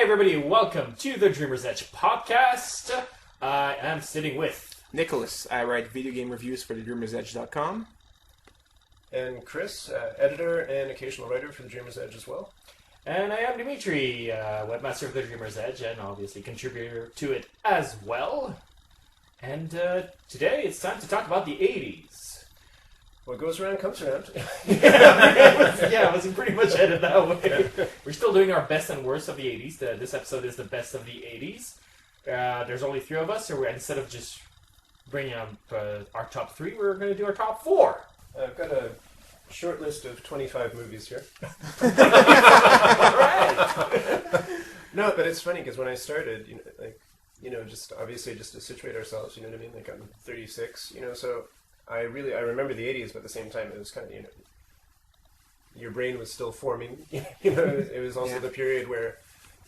everybody, welcome to the Dreamer's Edge podcast. I am sitting with Nicholas. I write video game reviews for thedreamersedge.com. And Chris, editor and occasional writer for The Dreamer's Edge as well. And I am Dimitri, webmaster of the Dreamer's Edge and obviously contributor to it as well. And today it's time to talk about the 80s. What goes around comes around. It was pretty much headed that way. We're still doing our best and worst of the 80s. This episode is the best of the 80s. There's only three of us, so instead of just bringing up our top three, we're going to do our top four. I've got a short list of 25 movies here. All right. No, but it's funny because when I started, just obviously just to situate ourselves, you know what I mean? Like I'm 36, so I remember the 80s, but at the same time it was kind of, your brain was still forming. It was also the period where,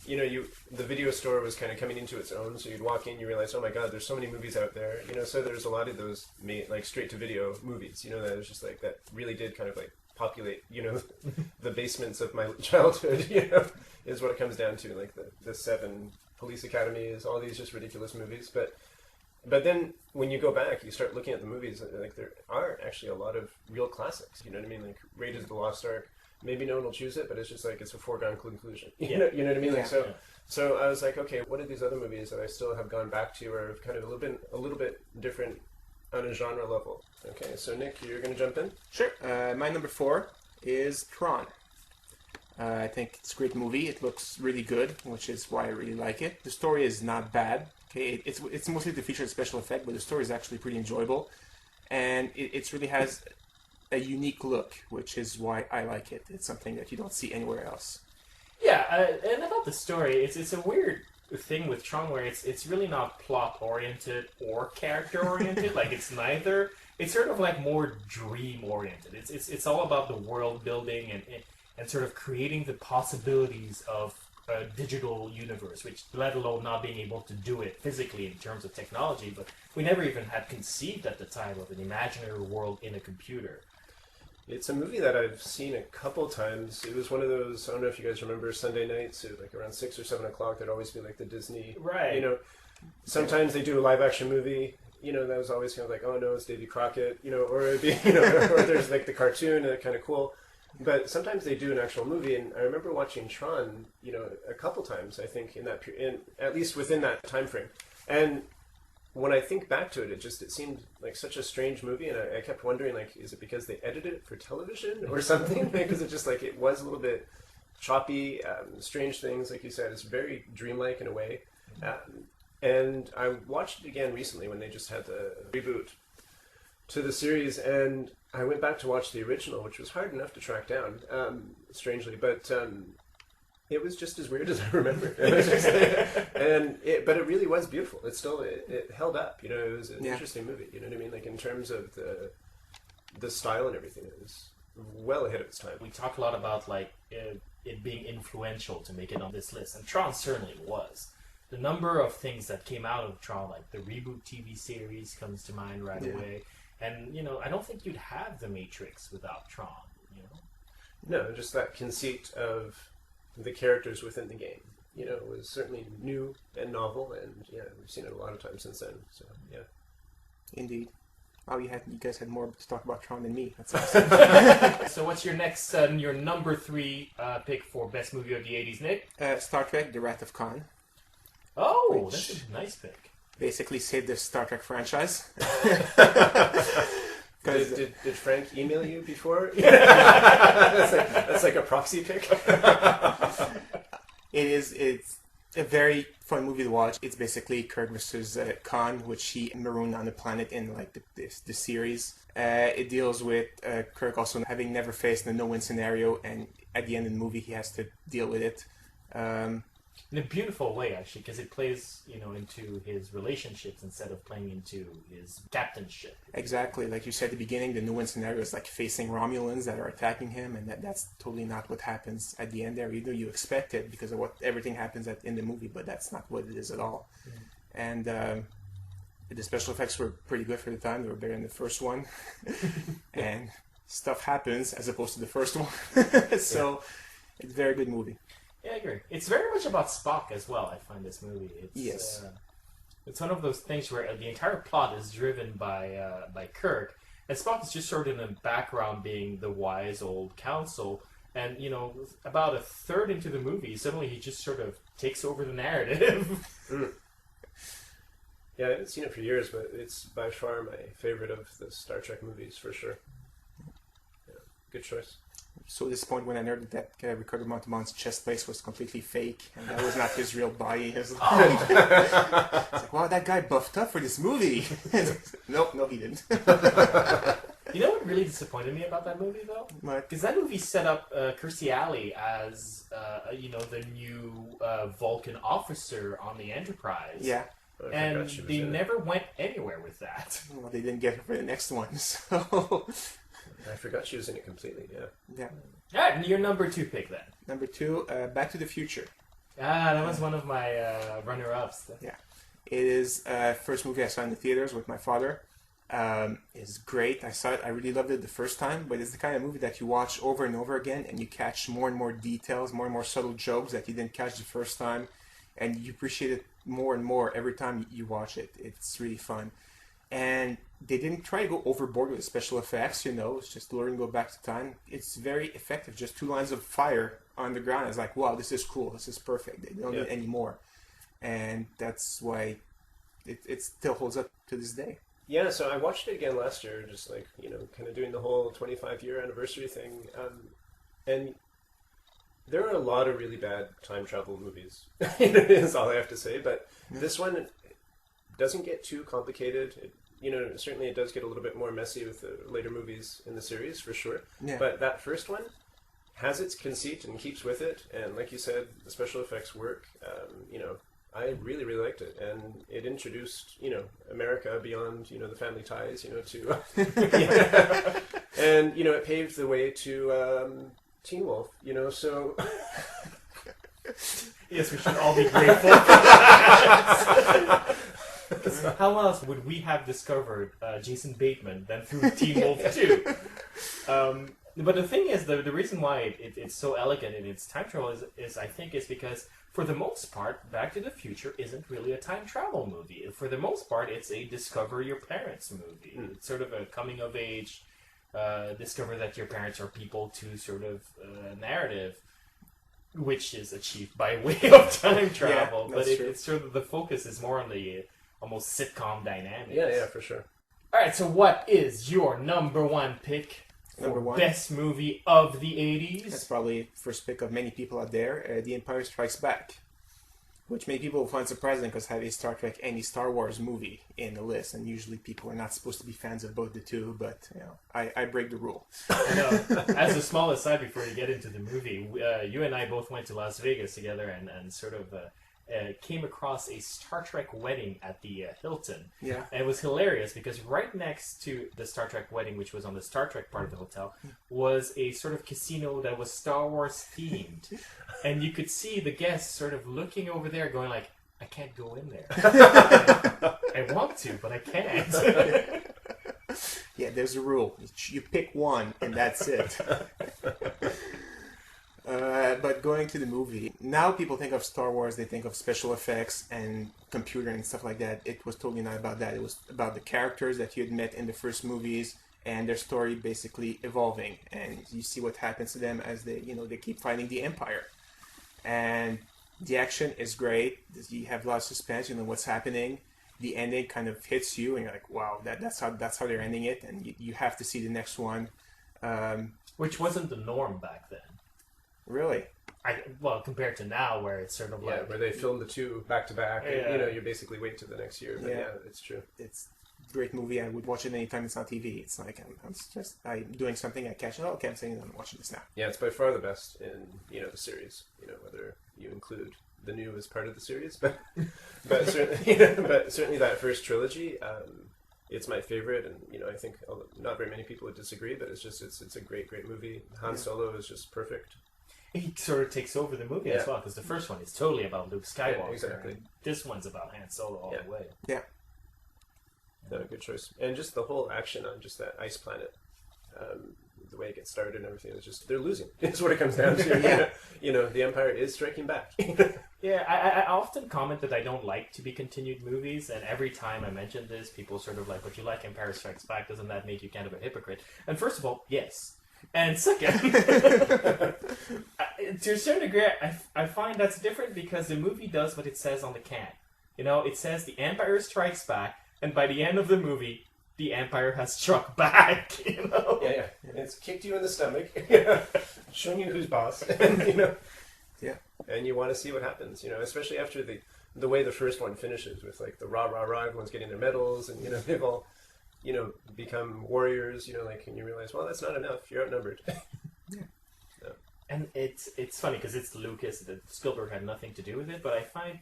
the video store was kind of coming into its own. So you'd walk in, you realize, oh my God, there's so many movies out there. So there's a lot of those like straight to video movies. That was just like that really did kind of like populate, the basements of my childhood. Is what it comes down to. Like the Seven, Police Academies, all these just ridiculous movies, But then when you go back, you start looking at the movies, like there are actually a lot of real classics. You know what I mean? Like Raiders of the Lost Ark. Maybe no one will choose it, but it's just like it's a foregone conclusion. You know what I mean? Like so I was like, okay, what are these other movies that I still have gone back to, or kind of a little bit different on a genre level? Okay, so Nick, you're going to jump in. Sure. My number 4 is Tron. I think it's a great movie. It looks really good, which is why I really like it. The story is not bad. Okay, it's mostly the featured special effect, but the story is actually pretty enjoyable, and it really has a unique look, which is why I like it. It's something that you don't see anywhere else. Yeah, and about the story, it's a weird thing with Tron where it's really not plot oriented or character oriented. Like it's neither. It's sort of like more dream oriented. It's all about the world building and sort of creating the possibilities of a digital universe, which let alone not being able to do it physically in terms of technology, but we never even had conceived at the time of an imaginary world in a computer. It's a movie that I've seen a couple times. It was one of those, I don't know if you guys remember Sunday nights, like around 6 or 7 o'clock, there'd always be like the Disney, right? Sometimes they do a live action movie, that was always kind of like, oh no, it's Davy Crockett, or it'd be, or there's like the cartoon, and kind of cool. But sometimes they do an actual movie, and I remember watching Tron, a couple times, I think, at least within that time frame. And when I think back to it, it seemed like such a strange movie, and I kept wondering, like, is it because they edited it for television or something? Because it just, like, it was a little bit choppy, strange things, like you said. It's very dreamlike in a way. And I watched it again recently when they just had the reboot to the series, and I went back to watch the original, which was hard enough to track down, strangely, but it was just as weird as I remember. But it really was beautiful. It held up. It was an interesting movie. You know what I mean? Like in terms of the style and everything, it was well ahead of its time. We talked a lot about like it being influential to make it on this list, and Tron certainly was. The number of things that came out of Tron, like the reboot TV series, comes to mind right away. And, I don't think you'd have The Matrix without Tron, No, just that conceit of the characters within the game, was certainly new and novel, and, we've seen it a lot of times since then, so, yeah. Indeed. Oh, you guys had more to talk about Tron than me. That's awesome. So what's your next, your number 3 pick for best movie of the 80s, Nick? Star Trek, The Wrath of Khan. Oh, that's a nice pick. Basically saved the Star Trek franchise. Did Frank email you before? that's like a proxy pick. It's a very fun movie to watch. It's basically Kirk versus Khan, which he marooned on the planet in like the series. It deals with Kirk also having never faced a no-win scenario, and at the end of the movie he has to deal with it. In a beautiful way, actually, because it plays, into his relationships instead of playing into his captainship. Exactly. Like you said at the beginning, the no-win scenario is like facing Romulans that are attacking him, and that's totally not what happens at the end there. Either you expect it because of what everything happens in the movie, but that's not what it is at all. Mm-hmm. And the special effects were pretty good for the time. They were better than the first one. And stuff happens as opposed to the first one. So it's a very good movie. Yeah, I agree. It's very much about Spock as well. I find this movie. It's, Yes. It's one of those things where the entire plot is driven by Kirk, and Spock is just sort of in the background, being the wise old counsel. And about a third into the movie, suddenly he just sort of takes over the narrative. Mm. Yeah, I haven't seen it for years, but it's by far my favorite of the Star Trek movies for sure. Yeah, good choice. So disappointed when I learned that Ricardo Montalban's chest place was completely fake, and that was not his real body. It's like, wow, that guy buffed up for this movie. Nope, no, he didn't. You know what really disappointed me about that movie, though? What? Because that movie set up Kirstie Alley as, the new Vulcan officer on the Enterprise. Yeah. And they never went anywhere with that. Well, they didn't get her for the next one, so... I forgot she was in it completely, yeah. Yeah. Alright, and your number 2 pick, then. Number 2, Back to the Future. That was one of my runner-ups. Yeah. It is first movie I saw in the theaters with my father. It's great. I saw it. I really loved it the first time, but it's the kind of movie that you watch over and over again, and you catch more and more details, more and more subtle jokes that you didn't catch the first time, and you appreciate it more and more every time you watch it. It's really fun. And they didn't try to go overboard with the special effects, it's just learn to go back to time. It's very effective. Just 2 lines of fire on the ground. It's like, wow, this is cool. This is perfect. They don't need any more. And that's why it still holds up to this day. Yeah, so I watched it again last year, just kind of doing the whole 25-year anniversary thing. And there are a lot of really bad time travel movies. Is all I have to say. But this one doesn't get too complicated. Certainly it does get a little bit more messy with the later movies in the series, for sure. Yeah. But that first one has its conceit and keeps with it. And like you said, the special effects work. I really, really liked it. And it introduced, America beyond, the family ties, to... And, it paved the way to Teen Wolf, so... Yes, we should all be grateful for that. How else would we have discovered Jason Bateman than through Teen Wolf 2? But the thing is, the reason why it's so elegant in its time travel is I think is because, for the most part, Back to the Future isn't really a time travel movie. For the most part, it's a discover your parents movie. It's sort of a coming of age, discover that your parents are people to sort of narrative, which is achieved by way of time travel. Yeah, but true. it's sort of the focus is more on the almost sitcom dynamics. Yeah, for sure. All right, so what is your number 1 pick for Number 1? best movie of the 80s? That's probably first pick of many people out there. The Empire Strikes Back, which many people find surprising because have a Star Trek and a Star Wars movie in the list, and usually people are not supposed to be fans of both the two, but I break the rule. As a small aside before you get into the movie, you and I both went to Las Vegas together and sort of came across a Star Trek wedding at the Hilton. Yeah. And it was hilarious because right next to the Star Trek wedding, which was on the Star Trek part of the hotel, was a sort of casino that was Star Wars themed. And you could see the guests sort of looking over there going like, I can't go in there. I want to, but I can't. Yeah, there's a rule. You pick one, and that's it. But going to the movie, now people think of Star Wars, they think of special effects and computer and stuff like that. It was totally not about that. It was about the characters that you had met in the first movies and their story basically evolving. And you see what happens to them as they keep fighting the Empire. And the action is great. You have a lot of suspense. You know what's happening. The ending kind of hits you, and you're like, "Wow, that's how they're ending it." And you have to see the next one. Which wasn't the norm back then. Really? Compared to now, where it's sort of like where they film the two back to back, and you basically wait till the next year. But it's true. It's a great movie. I would watch it anytime it's on TV. It's like I'm doing something, I catch it. Oh, okay, I'm saying I'm watching this now. Yeah, it's by far the best in the series. Whether you include the new as part of the series, but certainly that first trilogy, it's my favorite, and I think not very many people would disagree. But it's a great movie. Han Solo is just perfect. He sort of takes over the movie as well, because the first one is totally about Luke Skywalker. Yeah, exactly. This one's about Han Solo all the way. Yeah. No, good choice. And just the whole action on just that ice planet. the way it gets started and everything. It's just they're losing. It's what it comes down to. The Empire is striking back. Yeah, I often comment that I don't like to be continued movies, and every time I mention this, people sort of like, but you like Empire Strikes Back, doesn't that make you kind of a hypocrite? And first of all, yes. And second, to a certain degree, I find that's different because the movie does what it says on the can. It says the Empire Strikes Back, and by the end of the movie, the Empire has struck back, Yeah. It's kicked you in the stomach, showing you who's boss, and, Yeah. And you want to see what happens, especially after the way the first one finishes with like the rah, everyone's getting their medals, and, they've all, become warriors, and you realize, well, that's not enough, you're outnumbered. Yeah. So. And it's funny because it's Lucas, that Spielberg had nothing to do with it, but I find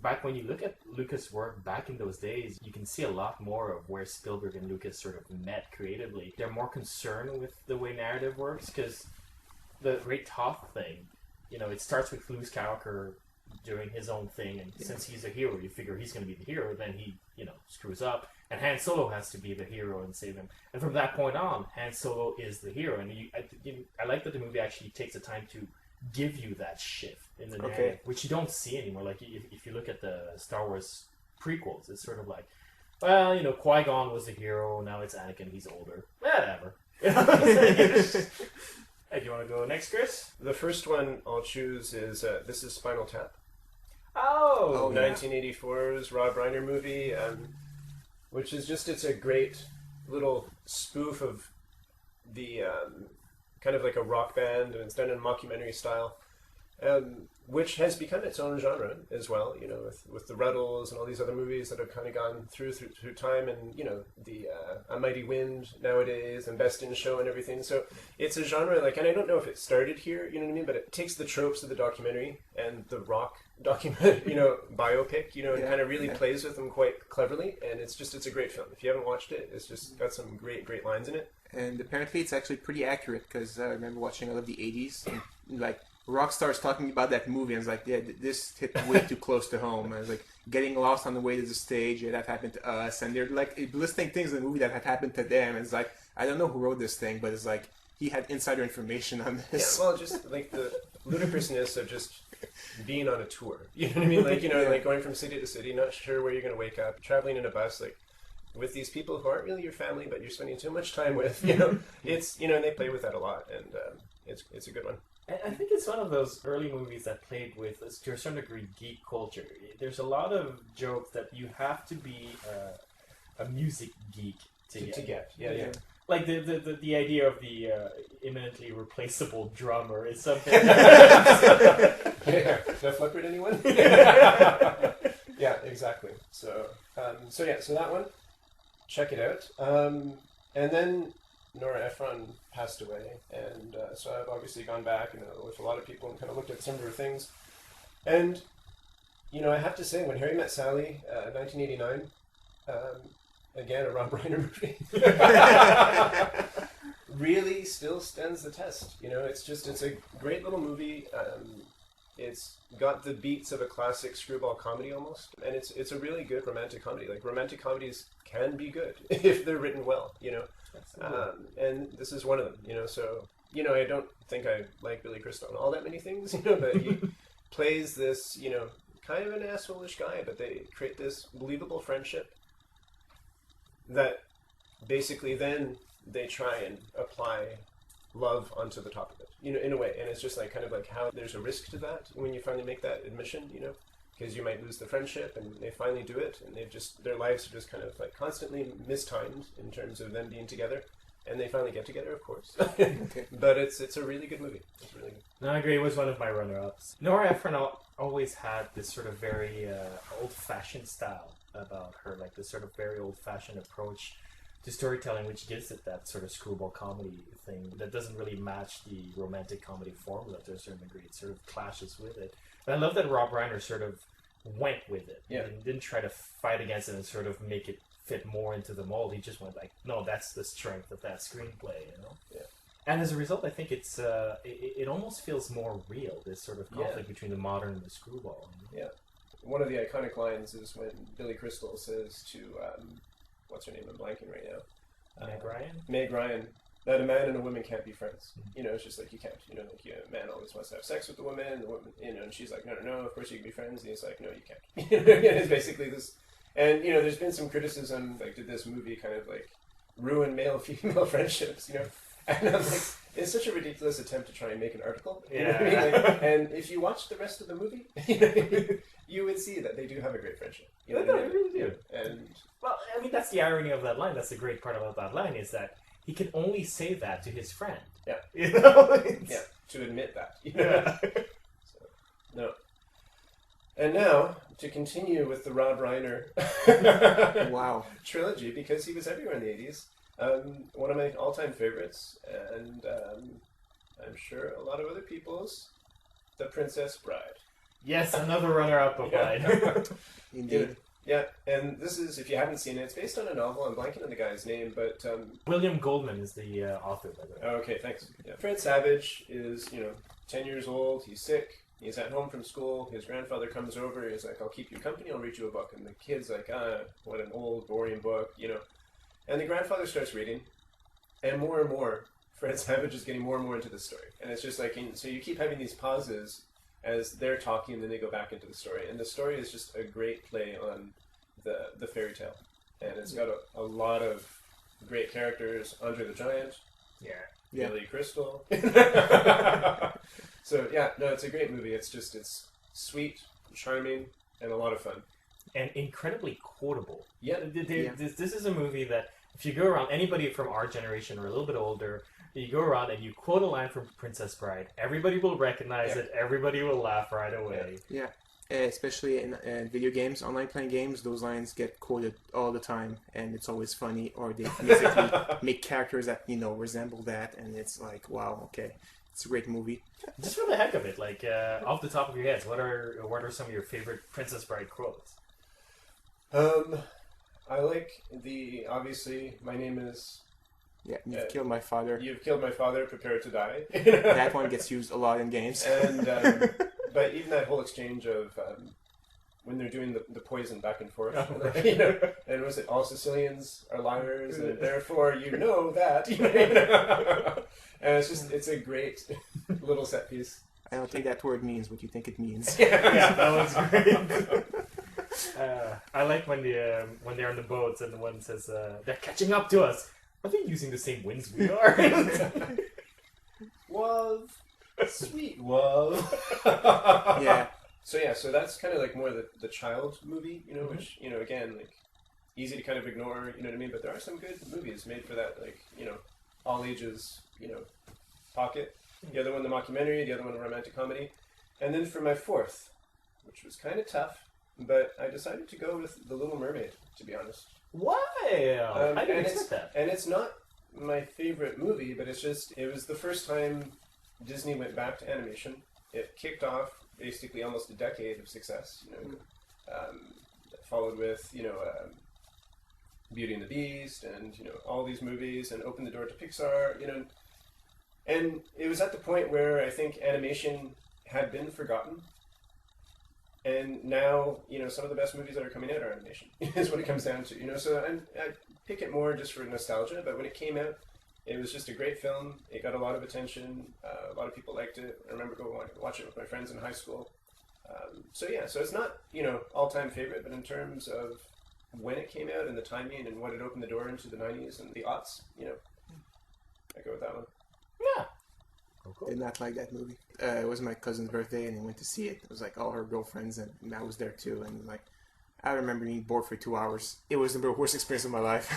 back when you look at Lucas' work back in those days, you can see a lot more of where Spielberg and Lucas sort of met creatively. They're more concerned with the way narrative works, because the Great Toth thing, it starts with Luke Skywalker doing his own thing, and since he's a hero, you figure he's going to be the hero, then he, screws up, and Han Solo has to be the hero and save him. And from that point on, Han Solo is the hero, and I like that the movie actually takes the time to give you that shift in the narrative, which you don't see anymore. Like, if you look at the Star Wars prequels, it's sort of like, well, Qui-Gon was the hero, now it's Anakin, he's older. Whatever. Hey, do you want to go next, Chris? The first one I'll choose is, this is Spinal Tap. Oh, 1984's Rob Reiner movie, which is just, it's a great little spoof of the, kind of like a rock band, and it's done in mockumentary style, which has become its own genre as well, with the Ruddles and all these other movies that have kind of gone through time, and, the A Mighty Wind nowadays, and Best in Show and everything. So it's a genre, like, and I don't know if it started here, you know what I mean, but it takes the tropes of the documentary and the rock document, biopic, and kind of really plays with them quite cleverly, and it's a great film. If you haven't watched it, it's just got some great lines in it. And apparently it's actually pretty accurate, because I remember watching all of the 80s, and, like, rock stars talking about that movie, and it's like, yeah, this hit way too close to home. And it's like, getting lost on the way to the stage, yeah, that happened to us, and they're like listing things in the movie that had happened to them, and it's like, I don't know who wrote this thing, but it's like, he had insider information on this. Yeah, well, just like the ludicrousness of just being on a tour, you know what I mean? Like, like going from city to city, not sure where you're going to wake up, traveling in a bus, like, with these people who aren't really your family, but you're spending too much time with, it's, and they play with that a lot, and it's a good one. I think it's one of those early movies that played with, to a certain degree, geek culture. There's a lot of jokes that you have to be a music geek to get. Yeah. Like the idea of the imminently replaceable drummer is something. Def Leppard, anyone? Yeah, exactly. So that one, check it out. And then Nora Ephron passed away, and so I've obviously gone back and with a lot of people and kind of looked at some of her things. And, I have to say, when Harry Met Sally, 1989, again, a Rob Reiner movie, really still stands the test. It's a great little movie. It's got the beats of a classic screwball comedy almost, and it's a really good romantic comedy. Like, romantic comedies can be good if they're written well, and this is one of them, so, I don't think I like Billy Crystal and all that many things, but he plays this, kind of an asshole-ish guy, but they create this believable friendship that basically then they try and apply love onto the top of it, in a way, and it's just like kind of like how there's a risk to that when you finally make that admission, because you might lose the friendship, and they finally do it, and their lives are just kind of like constantly mistimed in terms of them being together, and they finally get together, of course. But it's a really good movie. It's really good. No, I agree. It was one of my runner-ups. Nora Ephron always had this sort of very old-fashioned style about her, like this sort of very old-fashioned approach to storytelling, which gives it that sort of screwball comedy thing that doesn't really match the romantic comedy formula to a certain degree. It sort of clashes with it. And I love that Rob Reiner sort of went with it. Yeah. And didn't try to fight against it and sort of make it fit more into the mold. He just went like, no, that's the strength of that screenplay, Yeah. And as a result, I think it almost feels more real, this sort of conflict between the modern and the screwball. Yeah. One of the iconic lines is when Billy Crystal says to, what's her name? I'm blanking right now. Meg Ryan? Meg Ryan, that a man and a woman can't be friends. You know, it's just like you can't. You know, like a man always wants to have sex with the woman, and the woman, you know, and she's like, no, of course you can be friends. And he's like, no, you can't. You know, it's basically this. And you know, there's been some criticism, like, did this movie kind of like ruin male-female friendships? You know, and I'm like, it's such a ridiculous attempt to try and make an article. You know what I mean? Like, and if you watch the rest of the movie, you know, you would see that they do have a great friendship. You know, No, they really do. And well, I mean, that's the irony of that line. That's the great part about that line is that he can only say that to his friend. Yeah. You know? Yeah, to admit that. You know? Yeah. So, no. And now, to continue with the Rob Reiner Wow. trilogy, because he was everywhere in the 80s, one of my all-time favorites, and I'm sure a lot of other people's, The Princess Bride. Yes, another runner-up of mine. Indeed. Yeah, and this is, if you haven't seen it, it's based on a novel. I'm blanking on the guy's name, but... William Goldman is the author, by the way. Oh, okay, thanks. Yeah. Fred Savage is, 10 years old, he's sick, he's at home from school, his grandfather comes over, he's like, I'll keep you company, I'll read you a book. And the kid's like, what an old, boring book, And the grandfather starts reading, and more, Fred Savage is getting more and more into the story. And it's just like, so you keep having these pauses as they're talking, and then they go back into the story. And the story is just a great play on the fairy tale. And it's got a lot of great characters. Andre the Giant. Yeah. Billy Crystal. So, yeah, no, it's a great movie. It's sweet, charming, and a lot of fun. And incredibly quotable. Yeah. This is a movie that, if you go around, anybody from our generation or a little bit older, you go around and you quote a line from Princess Bride, everybody will recognize it, everybody will laugh right away. Yeah. Especially in video games, online playing games, those lines get quoted all the time, and it's always funny, or they basically make characters that, resemble that, and it's like, wow, okay. It's a great movie. Just for the heck of it, like, off the top of your heads, what are some of your favorite Princess Bride quotes? I like obviously, my name is... Yeah, you've killed my father. You've killed my father, prepare to die. That one gets used a lot in games. And but even that whole exchange of when they're doing the poison back and forth, and was it all Sicilians are liars, and therefore you know that. And it's a great little set piece. I don't think that word means what you think it means. Yeah, that was great. I like when they're on the boats and the one says they're catching up to us. Are they using the same winds we are? Love, sweet love. Yeah. So that's kind of like more the child movie, which again, like, easy to kind of ignore, you know what I mean? But there are some good movies made for that, like, all ages, pocket. The other one, the mockumentary. The other one, a romantic comedy. And then for my fourth, which was kind of tough, but I decided to go with The Little Mermaid, to be honest. Wow! I didn't expect that. And it's not my favorite movie, but it was the first time Disney went back to animation. It kicked off basically almost a decade of success. Followed with Beauty and the Beast, and all these movies, and opened the door to Pixar. And it was at the point where I think animation had been forgotten. And now, some of the best movies that are coming out are animation, is what it comes down to. So I pick it more just for nostalgia, but when it came out, it was just a great film. It got a lot of attention. A lot of people liked it. I remember going to watch it with my friends in high school. So it's not, all-time favorite, but in terms of when it came out and the timing and what it opened the door into the 90s and the aughts, I go with that one. Yeah. Cool. Did not like that movie. It was my cousin's birthday, and he went to see it. It was like all her girlfriends, and I was there too. And like, I remember being bored for 2 hours. It was the worst experience of my life.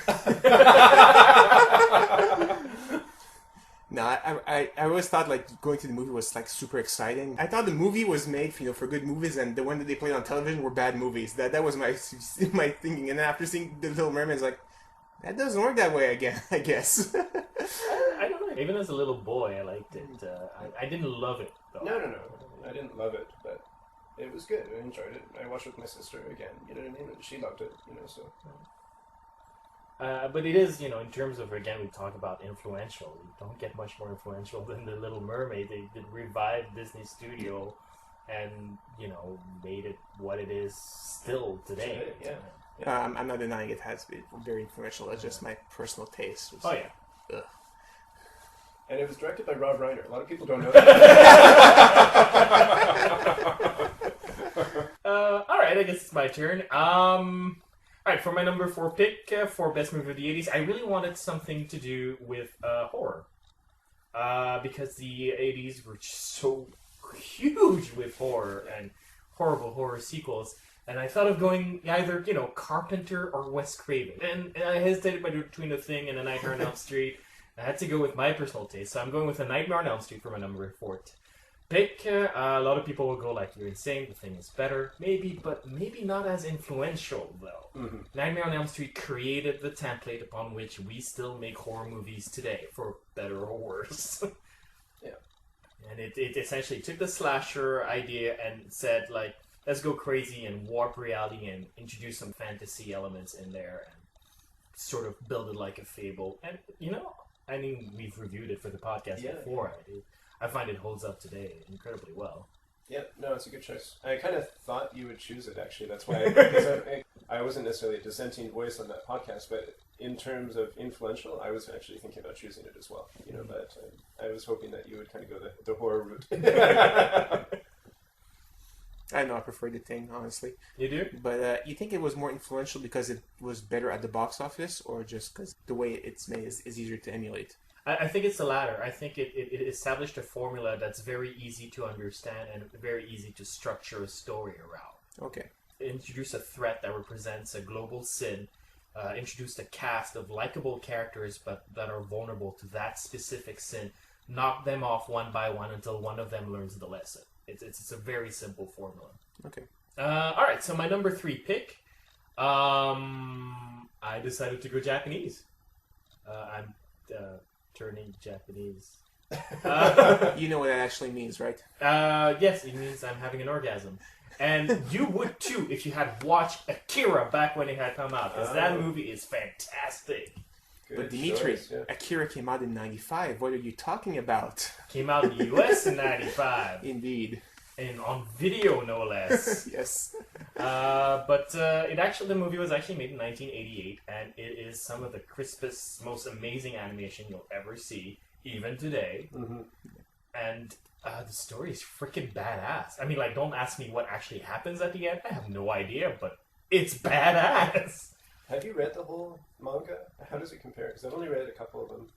No, I always thought like going to the movie was like super exciting. I thought the movie was made for good movies, and the one that they played on television were bad movies. That was my thinking. And then after seeing The Little Mermaid, it's like, that doesn't work that way again, I guess. I don't know. Even as a little boy, I liked it. I didn't love it, though. No. I didn't love it, but it was good. I enjoyed it. I watched it with my sister again. You know what I mean? And she loved it, so... But it is, in terms of, again, we talk about influential. You don't get much more influential than The Little Mermaid. They revived Disney Studio and, made it what it is still today. Yeah. I'm not denying it has been very influential. It's just my personal taste. Oh, yeah. Ugh. And it was directed by Rob Reiner. A lot of people don't know that. Alright, I guess it's my turn. Alright, for my number 4 pick for Best Movie of the 80s, I really wanted something to do with horror. Because the 80s were just so huge with horror and horrible horror sequels. And I thought of going either, Carpenter or Wes Craven. And I hesitated between The Thing and A Nightmare on Elm Street. I had to go with my personal taste, so I'm going with A Nightmare on Elm Street for my number 4 pick. A lot of people will go like, you're insane, The Thing is better. Maybe, but maybe not as influential, though. Mm-hmm. Nightmare on Elm Street created the template upon which we still make horror movies today, for better or worse. Yeah. And it essentially took the slasher idea and said, like, let's go crazy and warp reality and introduce some fantasy elements in there and sort of build it like a fable. And, I mean, we've reviewed it for the podcast before. Yeah. I find it holds up today incredibly well. Yeah, no, it's a good choice. I kind of thought you would choose it, actually. That's why because I wasn't necessarily a dissenting voice on that podcast, but in terms of influential, I was actually thinking about choosing it as well. But I was hoping that you would kind of go the horror route. I know I prefer The Thing, honestly. You do? But you think it was more influential because it was better at the box office, or just because the way it's made is easier to emulate? I think it's the latter. I think it established a formula that's very easy to understand and very easy to structure a story around. Okay. Introduce a threat that represents a global sin. Introduce a cast of likable characters but that are vulnerable to that specific sin. Knock them off one by one until one of them learns the lesson. It's a very simple formula. Okay. Alright, so my number 3 pick. I decided to go Japanese. I'm turning Japanese. You know what that actually means, right? Yes, it means I'm having an orgasm. And you would too if you had watched Akira back when it had come out, because that movie is fantastic. Good but Dimitri, choice, yeah. Akira came out in 95. What are you talking about? Came out in the US in 95. Indeed. And on video, no less. Yes. But the movie was actually made in 1988, and it is some of the crispest, most amazing animation you'll ever see, even today. Mm-hmm. And the story is freaking badass. I mean, don't ask me what actually happens at the end. I have no idea, but it's badass. Have you read the whole manga? How does it compare? Because I've only read a couple of them.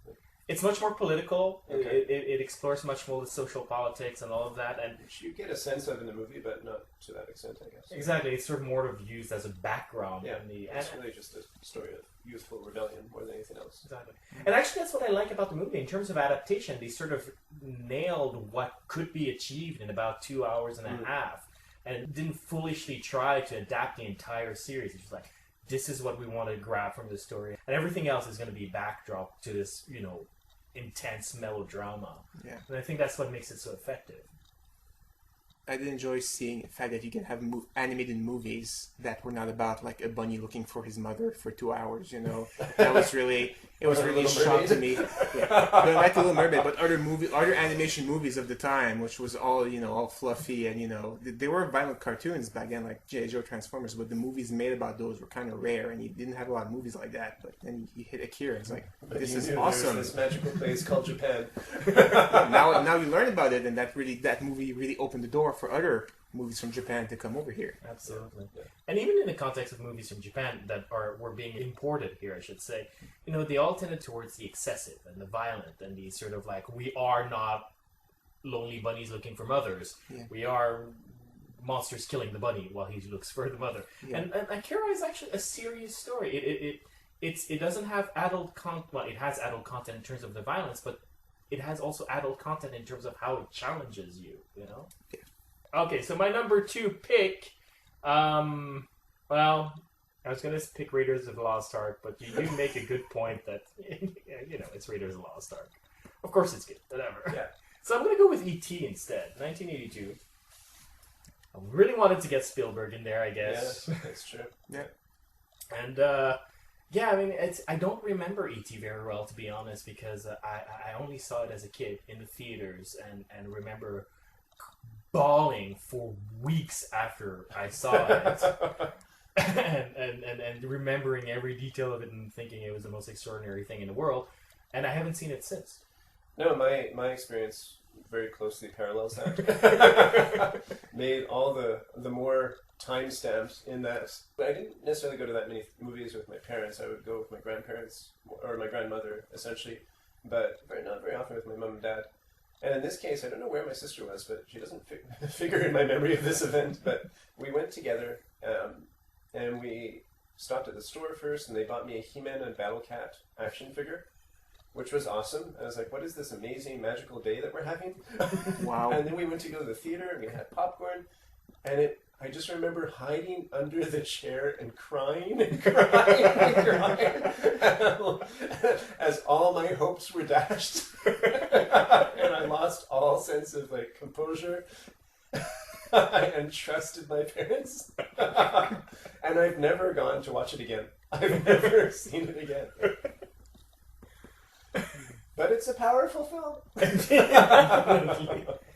It's much more political. Okay. It explores much more the social politics and all of that. And which you get a sense of in the movie, but not to that extent, I guess. Exactly. It's sort of more of used as a background. Yeah, in it's really just a story of youthful rebellion more than anything else. Exactly. And actually, that's what I like about the movie. In terms of adaptation, they sort of nailed what could be achieved in about 2 hours and a half. And didn't foolishly try to adapt the entire series. It's just like, this is what we want to grab from the story. And everything else is going to be backdrop to this, intense melodrama. Yeah. And I think that's what makes it so effective. I did enjoy seeing the fact that you can have animated movies that were not about like a bunny looking for his mother for 2 hours. That was really shocked to me. Yeah, but like the Little Mermaid, but other animation movies of the time, which was all all fluffy and they were violent cartoons back then, like G.I. Joe, Transformers. But the movies made about those were kind of rare, and you didn't have a lot of movies like that. But then you hit Akira, it's like this is awesome. This magical place called Japan. now you learn about it, and that movie really opened the door for other movies from Japan to come over here. Absolutely. Yeah. And even in the context of movies from Japan that were being imported here, I should say, they all tended towards the excessive and the violent and the sort of like, we are not lonely bunnies looking for mothers. Yeah. We are monsters killing the bunny while he looks for the mother. Yeah. And Akira is actually a serious story. It doesn't have adult content. Well, it has adult content in terms of the violence, but it has also adult content in terms of how it challenges you, Yeah. Okay, so my number 2 pick, well, I was going to pick Raiders of the Lost Ark, but you do make a good point that, it's Raiders of the Lost Ark. Of course it's good, whatever. Yeah. So I'm going to go with E.T. instead, 1982. I really wanted to get Spielberg in there, I guess. Yeah, that's true. Yeah. And, I don't remember E.T. very well, to be honest, because I only saw it as a kid in the theaters and remember bawling for weeks after I saw it. and remembering every detail of it and thinking it was the most extraordinary thing in the world. And I haven't seen it since. No, my experience very closely parallels that. Made all the more time stamps in that. But I didn't necessarily go to that many movies with my parents. I would go with my grandparents or my grandmother, essentially, but not very often with my mom and dad. And in this case, I don't know where my sister was, but she doesn't figure in my memory of this event. But we went together, and we stopped at the store first, and they bought me a He-Man and Battle Cat action figure, which was awesome. I was like, what is this amazing, magical day that we're having? Wow. And then we went to go to the theater, and we had popcorn, and I just remember hiding under the chair and crying and crying and crying as all my hopes were dashed. And I lost all sense of composure and trusted my parents. And I've never gone to watch it again. I've never seen it again. But it's a powerful film.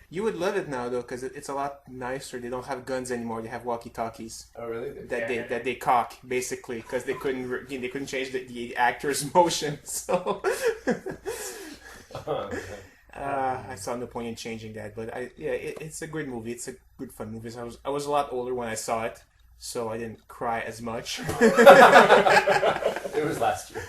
You would love it now, though, because it's a lot nicer. They don't have guns anymore. They have walkie-talkies. Oh, really? That they cock, basically, because they couldn't change the actor's motion. So I saw no point in changing that. But it's a great movie. It's a good fun movie. So I was a lot older when I saw it, so I didn't cry as much. It was last year.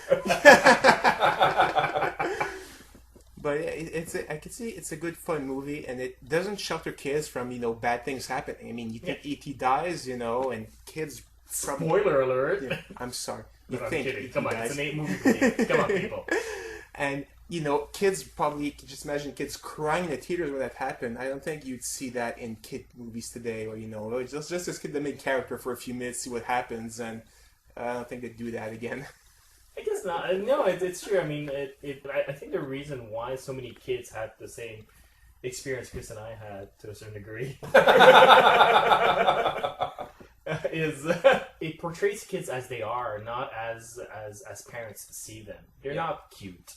But I can see it's a good fun movie, and it doesn't shelter kids from bad things happening. I mean, you think E.T. dies, and kids. Spoiler alert! Yeah, I'm sorry. No, I'm think kidding. E.T. Come on, dies. it's an 8 movie. Come on, people. And kids probably just imagine kids crying in the theaters when that happened. I don't think you'd see that in kid movies today, or just this kid, the main character for a few minutes, see what happens, and I don't think they'd do that again. I guess not. No, it's true. I mean, I think the reason why so many kids had the same experience Chris and I had, to a certain degree, is it portrays kids as they are, not as parents see them. They're not cute.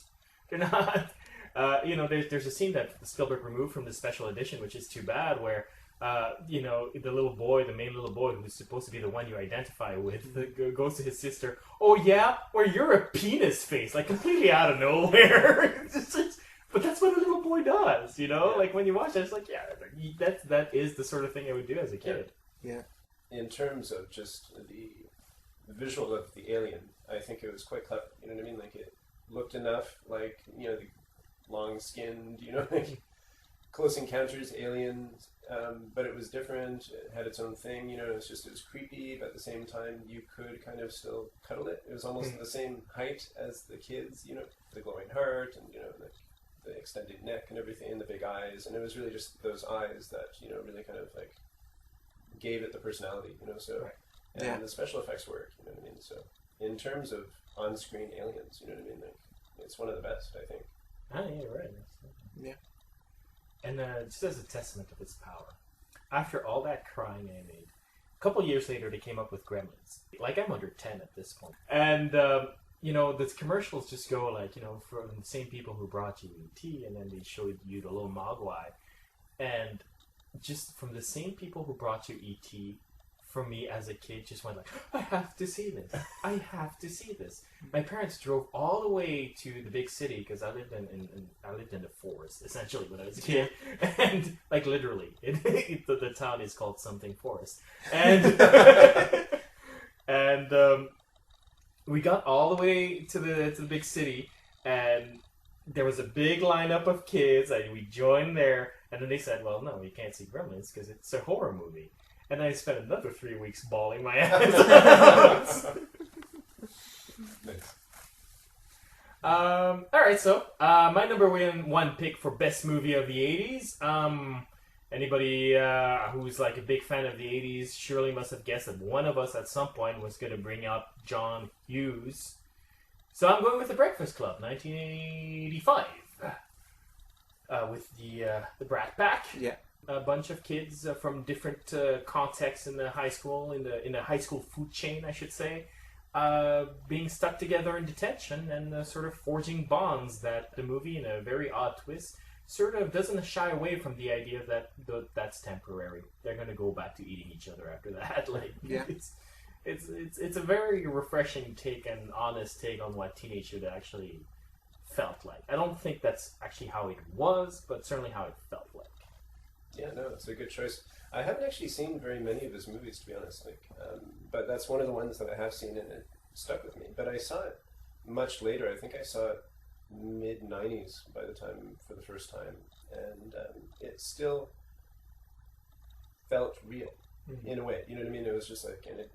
They're not. There's a scene that Spielberg removed from the special edition, which is too bad, where the main little boy, who's supposed to be the one you identify with, goes to his sister, "Oh yeah, or you're a penis face," completely out of nowhere. But that's what a little boy does, Like when you watch it, it's like, yeah, that is the sort of thing I would do as a kid. Yeah. In terms of just the visual of the alien, I think it was quite clever. You know what I mean? It looked enough like, the long-skinned, Close Encounters aliens, but it was different. It had its own thing. It was creepy, but at the same time, you could kind of still cuddle it. It was almost the same height as the kids. The glowing heart, and the extended neck and everything, and the big eyes, and it was really just those eyes that really kind of gave it the personality. So and the special effects worked. You know what I mean? So in terms of on-screen aliens, you know what I mean? It's one of the best, I think. Ah, yeah, right. Yeah. And just as a testament of its power, after all that crying I made, a couple years later they came up with Gremlins. I'm under 10 at this point. And, the commercials just go from the same people who brought you E.T., and then they showed you the little Mogwai. And just from the same people who brought you E.T., for me as a kid, just went I have to see this. I have to see this. My parents drove all the way to the big city, because I lived in the forest essentially when I was a kid, and literally, the town is called something Forest, and and we got all the way to the big city, and there was a big lineup of kids, and we joined there, and then they said, "Well, no, you can't see Gremlins because it's a horror movie." And I spent another 3 weeks bawling my ass out. Nice. All right, so my number one pick for best movie of the 80s. Anybody who's a big fan of the 80s surely must have guessed that one of us at some point was going to bring up John Hughes. So I'm going with The Breakfast Club, 1985, with the Brat Pack. Yeah. A bunch of kids from different contexts in the high school, in the high school food chain, I should say, being stuck together in detention and sort of forging bonds that the movie, in a very odd twist, sort of doesn't shy away from the idea that that's temporary. They're going to go back to eating each other after that. It's a very refreshing take and honest take on what teenage should actually felt like. I don't think that's actually how it was, but certainly how it felt like. Yeah, no, it's a good choice. I haven't actually seen very many of his movies, to be honest. But that's one of the ones that I have seen, and it stuck with me. But I saw it much later. I think I saw it mid-90s by the time for the first time, and it still felt real in a way. You know what I mean? It was just like, and it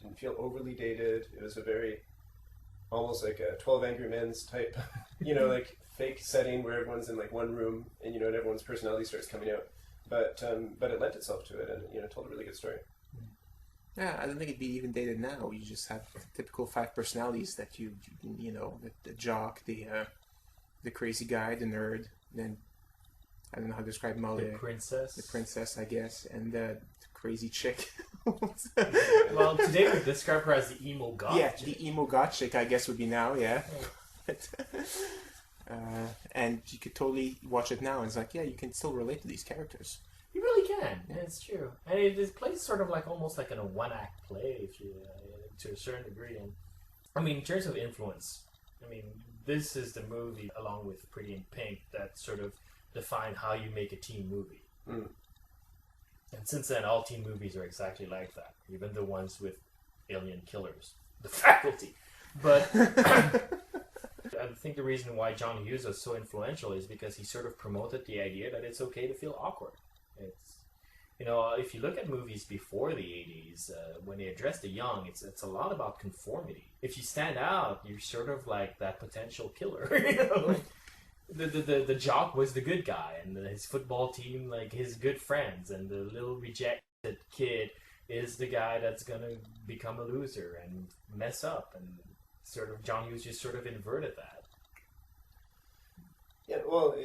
didn't feel overly dated. It was a very almost like a 12 Angry Men's type, like fake setting where everyone's in like one room and and everyone's personality starts coming out. But it lent itself to it, and told a really good story. Yeah, I don't think it'd be even dated now. You just have typical 5 personalities that the jock, the crazy guy, the nerd, then I don't know how to describe them all. The princess, I guess, and the crazy chick. Well, today we describe her as the emo goth. Yeah, chick. the emo goth chick, I guess, would be now. Yeah. And you could totally watch it now, and it's like, yeah, you can still relate to these characters. You really can. Yeah, it's true, and it plays sort of like almost like in a one-act play, if you to a certain degree. And I mean, in terms of influence, I mean, this is the movie, along with Pretty in Pink, that sort of defined how you make a teen movie. Mm. And since then, all teen movies are exactly like that, even the ones with alien killers, The Faculty. But I think the reason why John Hughes was so influential is because he sort of promoted the idea that it's okay to feel awkward. It's, if you look at movies before the 80s, when they address the young, it's a lot about conformity. If you stand out, you're sort of like that potential killer. The jock was the good guy, and his football team, like his good friends, and the little rejected kid is the guy that's gonna become a loser and mess up, and sort of John Hughes just sort of inverted that. Yeah, well,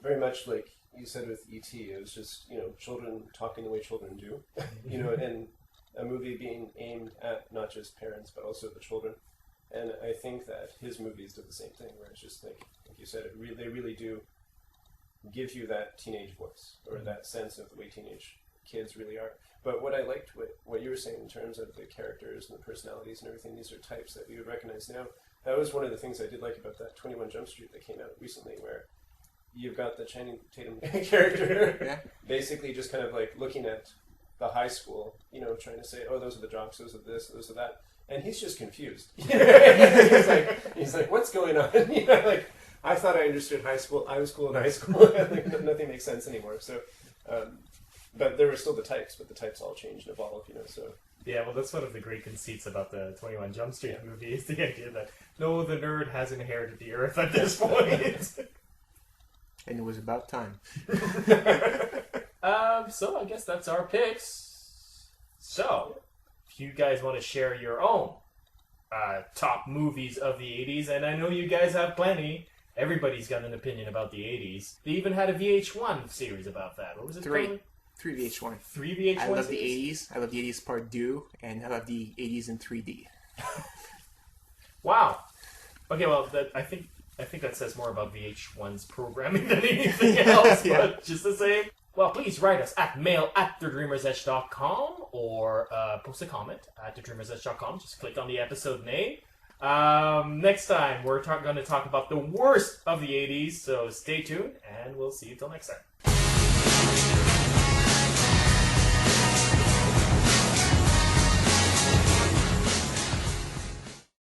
very much like you said with E.T., it was just, children talking the way children do, and a movie being aimed at not just parents, but also the children. And I think that his movies did the same thing, where it's just like you said, they really do give you that teenage voice, or that sense of the way teenage kids really are. But what I liked, what you were saying in terms of the characters and the personalities and everything, these are types that we would recognize now. That was one of the things I did like about that 21 Jump Street that came out recently, where you've got the Channing Tatum character basically just kind of like looking at the high school, trying to say, oh, those are the jocks, those are this, those are that. And he's just confused. he's like, what's going on? I thought I understood high school. I was cool in high school. Nothing makes sense anymore. So, but there were still the types, but the types all changed and evolved, So yeah, well, that's one of the great conceits about the 21 Jump Street movie, is the idea that, no, the nerd has inherited the earth at this point. And it was about time. So I guess that's our picks. So, if you guys want to share your own top movies of the 80s, and I know you guys have plenty. Everybody's got an opinion about the 80s. They even had a VH1 series about that. What was it called? 3 VH1. 3 VH1 I love series? the 80s. I love the 80s Part 2, and I love the 80s in 3D. Wow. Okay, well, I think that says more about VH1's programming than anything else, but just the same. Well, please write us at mail@thedreamersedge.com or post a comment at thedreamersedge.com. Just click on the episode name. Next time, we're going to talk about the worst of the 80s, so stay tuned, and we'll see you till next time.